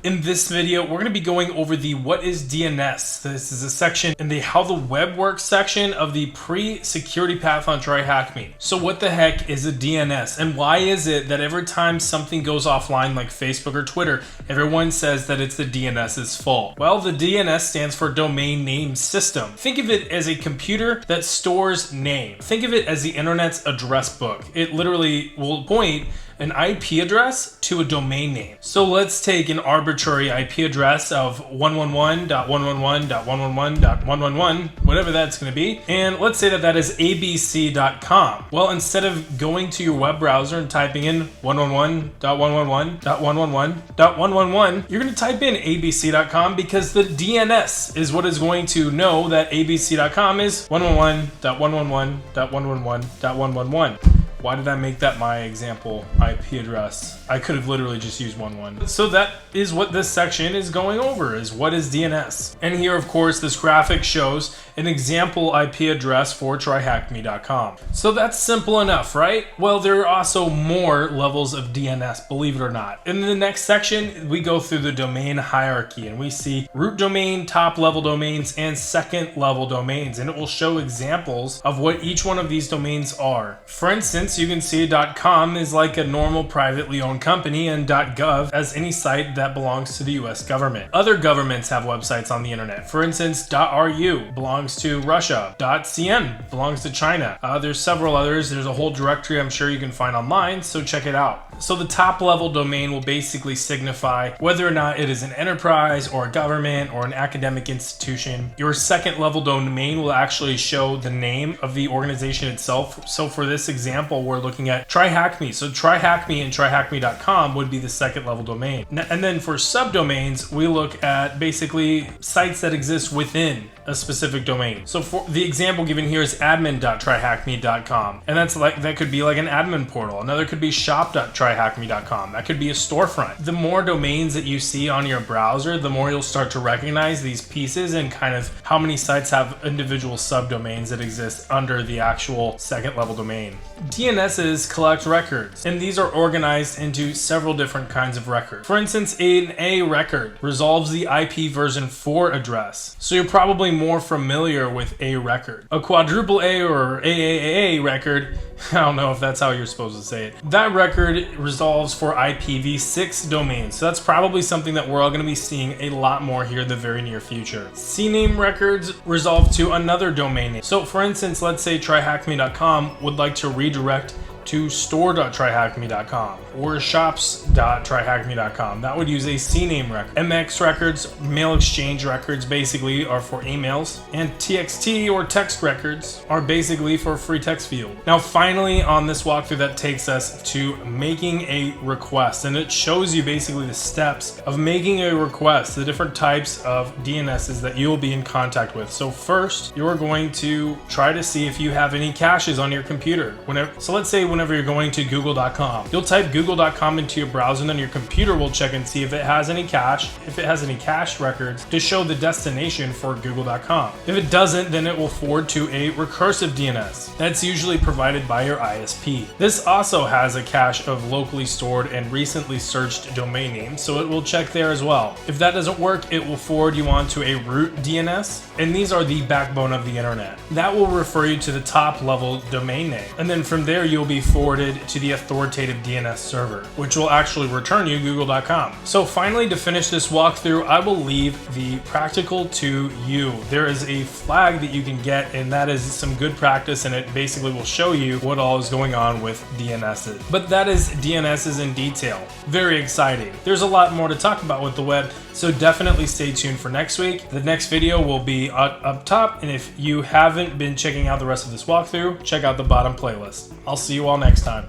In this video, we're going to be going over the What is DNS. This is a section in the How the Web Works section of the Pre-Security path on TryHackMe. So what the heck is a DNS? And why is it that every time something goes offline like Facebook or Twitter, everyone says that it's the DNS's fault? Well, the DNS stands for Domain Name System. Think of it as a computer that stores name. Think of it as the internet's address book. It literally will point an IP address to a domain name. So let's take an arbitrary IP address of 111.111.111.111, whatever that's going to be, and let's say that that is abc.com. Well, instead of going to your web browser and typing in 111.111.111.111, you're going to type in abc.com because the DNS is what is going to know that abc.com is 111.111.111.111. Why did I make that my example IP address? I could have literally just used 11. So that is what this section is going over, is what is DNS. And here, of course, this graphic shows an example IP address for TryHackMe.com. So that's simple enough, right? Well, there are also more levels of DNS, believe it or not. In the next section, we go through the domain hierarchy and we see root domain, top level domains, and second level domains. And it will show examples of what each one of these domains are. For instance, you can see .com is like a normal privately owned company and .gov as any site that belongs to the US government. Other governments have websites on the internet. For instance, .ru belongs to Russia. .cn belongs to China. There's several others. There's a whole directory I'm sure you can find online, so check it out. So the top level domain will basically signify whether or not it is an enterprise or a government or an academic institution. Your second level domain will actually show the name of the organization itself. So for this example, we're looking at TryHackMe. So TryHackMe and TryHackMe.com would be the second level domain. And then for subdomains, we look at basically sites that exist within a specific domain. So for the example given here is admin.tryhackme.com. And that could be like an admin portal. Another could be shop.tryhackme.com. That could be a storefront. The more domains that you see on your browser, the more you'll start to recognize these pieces and kind of how many sites have individual subdomains that exist under the actual second level domain. DNSs collect records, and these are organized into several different kinds of records. For instance, an A record resolves the IP version 4 address. So you're probably more familiar with A record. A quadruple A or AAA record, I don't know if that's how you're supposed to say it. That record resolves for IPv6 domains. So that's probably something that we're all going to be seeing a lot more here in the very near future. Cname Records resolve to another domain name. So for instance, let's say TryHackMe.com would like to redirect to store.tryhackme.com or shops.tryhackme.com. That would use a CNAME record. MX records, mail exchange records, basically are for emails, and TXT or text records are basically for free text field. Now finally on this walkthrough, that takes us to making a request, and it shows you basically the steps of making a request, the different types of DNSs that you'll be in contact with. So first, you're going to try to see if you have any caches on your computer. So let's say whenever you're going to google.com, you'll type google.com into your browser, and then your computer will check and see if it has any cache, if it has any cache records to show the destination for google.com. If it doesn't, then it will forward to a recursive DNS. That's usually provided by your ISP. This also has a cache of locally stored and recently searched domain names, so it will check there as well. If that doesn't work, it will forward you on to a root DNS, and these are the backbone of the internet. That will refer you to the top level domain name, and then from there you'll be forwarded to the authoritative DNS server, which will actually return you google.com. So finally, to finish this walkthrough, I will leave the practical to you. There is a flag that you can get, and that is some good practice, and it basically will show you what all is going on with DNSs. But that is DNSs in detail. Very exciting. There's a lot more to talk about with the web, so definitely stay tuned for next week. The next video will be up top, and if you haven't been checking out the rest of this walkthrough, check out the bottom playlist. I'll see you all next time.